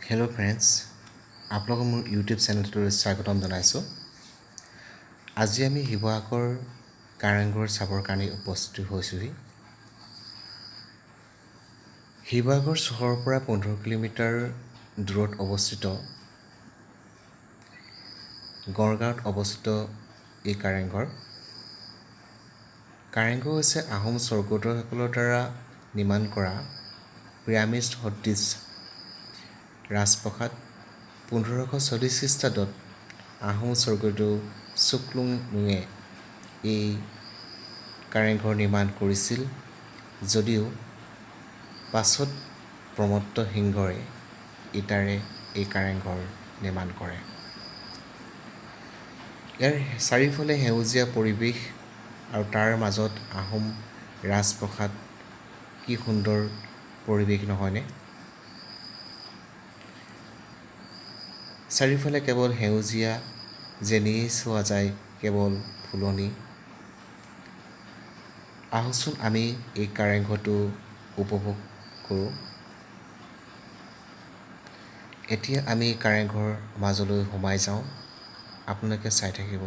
Hello' friends, আপোনালোকক মোৰ YouTube চেনেলটোলৈ স্বাগতম জনাইছোঁ। আজি আমি শিৱসাগৰ কাৰেংঘৰ চাবৰ কাৰণে উপস্থিত হৈছোঁহি। শিৱসাগৰ চহৰৰ পৰা 15 কিলোমিটাৰ দূৰত অৱস্থিত গড়গাঁৱত অৱস্থিত এই কাৰেংঘৰ হৈছে আহোম স্বৰ্গদেউসকলৰ দ্বাৰা নিৰ্মাণ কৰা পিৰামিড সদৃশ ৰাজপ্ৰসাদ। 1540 খ্ৰীষ্টাব্দত আহোম স্বৰ্গদেউ চুকলুঙে এই কাৰেংঘৰ নিৰ্মাণ কৰিছিল, যদিও পাছত প্ৰমত্ত সিংহই ইটাৰে এই কাৰেংঘৰ নিৰ্মাণ কৰে। ইয়াৰ চাৰিওফালে সেউজীয়া পৰিৱেশ আৰু তাৰ মাজত আহোম ৰাজপ্ৰসাদ, কি সুন্দৰ পৰিৱেশ নহয়নে? চাৰিওফালে কেৱল সেউজীয়া, যেনিয়ে চোৱা যায় কেৱল ফুলনি। আহকচোন আমি এই কাৰেংঘৰটো উপভোগ কৰোঁ। এতিয়া আমি কাৰেংঘৰ মাজলৈ সোমাই যাওঁ, আপোনালোকে চাই থাকিব।